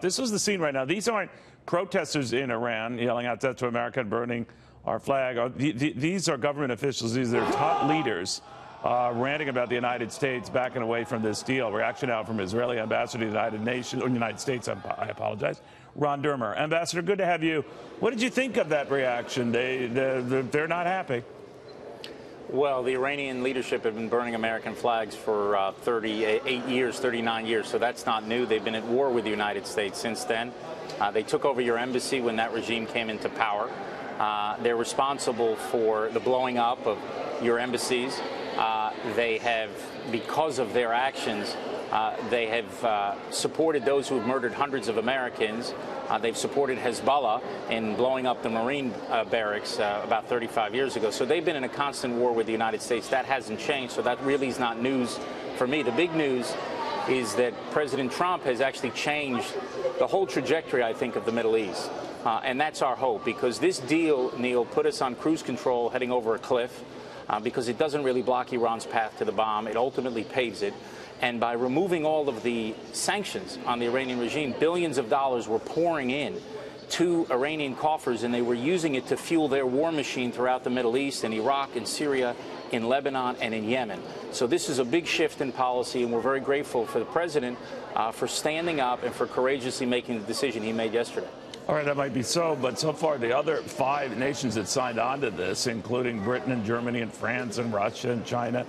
This is the scene right now. These aren't protesters in Iran yelling out death to America and burning our flag. These are government officials. These are top leaders ranting about the United States backing away from this deal. Reaction now from Israeli ambassador to the United Nations, or United States, I apologize, Ron Dermer. Ambassador, good to have you. What did you think of that reaction? They're not happy. Well, the Iranian leadership have been burning American flags for 38 years, 39 years, so that's not new. They've been at war with the United States since then. They took over your embassy when that regime came into power. They're responsible for the blowing up of your embassies. They have, because of their actions, they have supported those who have murdered hundreds of Americans. They've supported Hezbollah in blowing up the Marine barracks about 35 years ago. So they've been in a constant war with the United States. That hasn't changed, so that really is not news for me. The big news is that President Trump has actually changed the whole trajectory, I think, of the Middle East. And that's our hope, because this deal, Neil, put us on cruise control heading over a cliff, because it doesn't really block Iran's path to the bomb. It ultimately paves it. And by removing all of the sanctions on the Iranian regime, billions of dollars were pouring in to Iranian coffers, and they were using it to fuel their war machine throughout the Middle East, in Iraq, in Syria, in Lebanon, and in Yemen. So this is a big shift in policy, and we're very grateful for the president for standing up and for courageously making the decision he made yesterday. All right, that might be so, but so far the other 5 nations that signed on to this, including Britain and Germany and France and Russia and China,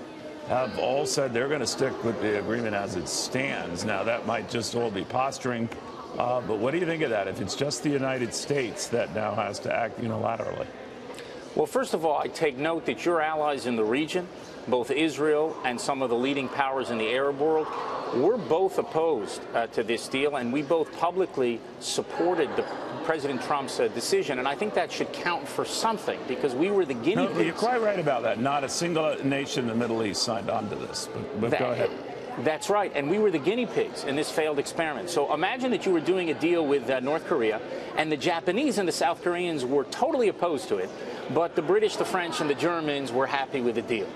have all said they're going to stick with the agreement as it stands. Now, that might just all be posturing, but what do you think of that, if it's just the United States that now has to act unilaterally? Well, first of all, I take note that your allies in the region, both Israel and some of the leading powers in the Arab world, we're both opposed to this deal, and we both publicly supported President Trump's decision. And I think that should count for something, because we were the guinea pigs. You're quite right about that. Not a single nation in the Middle East signed on to this, but go ahead. That's right, and we were the guinea pigs in this failed experiment. So imagine that you were doing a deal with North Korea, and the Japanese and the South Koreans were totally opposed to it, but the British, the French, and the Germans were happy with the deal.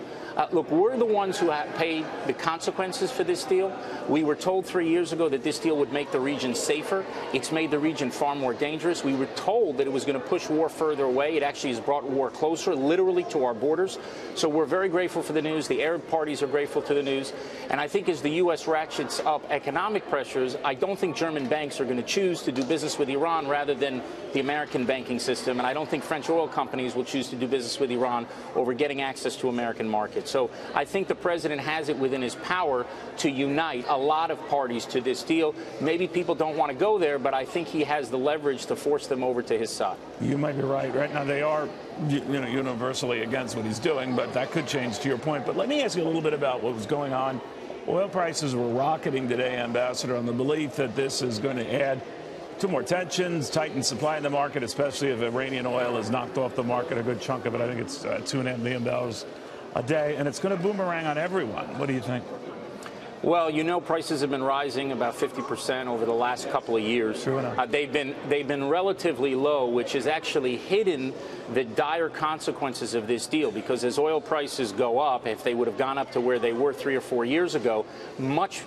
Look, we're the ones who have paid the consequences for this deal. We were told 3 years ago that this deal would make the region safer. It's made the region far more dangerous. We were told that it was going to push war further away. It actually has brought war closer, literally, to our borders. So we're very grateful for the news. The Arab parties are grateful to the news. And I think as the U.S. ratchets up economic pressures, I don't think German banks are going to choose to do business with Iran rather than the American banking system. And I don't think French oil companies will choose to do business with Iran over getting access to American markets. So I think the president has it within his power to unite a lot of parties to this deal. Maybe people don't want to go there, but I think he has the leverage to force them over to his side. You might be right. Right now they are universally against what he's doing, but that could change, to your point. But let me ask you a little bit about what was going on. Oil prices were rocketing today, Ambassador, on the belief that this is going to add to more tensions, tighten supply in the market, especially if Iranian oil is knocked off the market, a good chunk of it. I think it's $2.5 million a day, and it's going to boomerang on everyone. What do you think? Well, you know, prices have been rising about 50% over the last couple of years. True enough. They've been relatively low, which has actually hidden the dire consequences of this deal, because as oil prices go up, if they would have gone up to where they were 3 or 4 years ago, much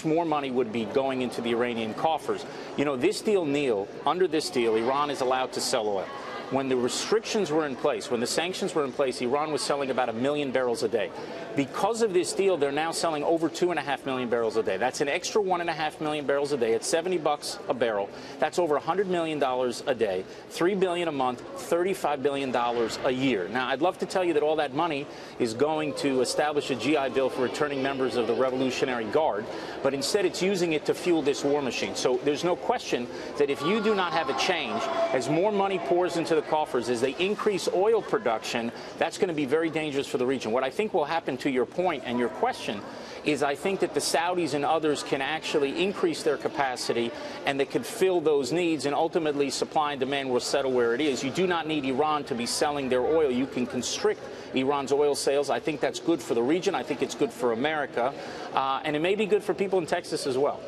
more money would be going into the Iranian coffers. You know, this deal, Neil, under this deal, Iran is allowed to sell oil. When the restrictions were in place, when the sanctions were in place, Iran was selling about 1 million barrels a day. Because of this deal, they're now selling over 2.5 million barrels a day. That's an extra 1.5 million barrels a day at $70 a barrel. That's over $100 million a day, $3 billion a month, $35 billion a year. Now, I'd love to tell you that all that money is going to establish a GI Bill for returning members of the Revolutionary Guard, but instead it's using it to fuel this war machine. So there's no question that if you do not have a change, as more money pours into the coffers, as they increase oil production, that's going to be very dangerous for the region. What I think will happen, to your point and your question, is I think that the Saudis and others can actually increase their capacity, and they could fill those needs, and ultimately supply and demand will settle where it is. You do not need Iran to be selling their oil. You can constrict Iran's oil sales. I think that's good for the region. I think it's good for America, and it may be good for people in Texas as well.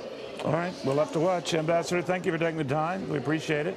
All right, we'll have to watch. Ambassador, thank you for taking the time. We appreciate it.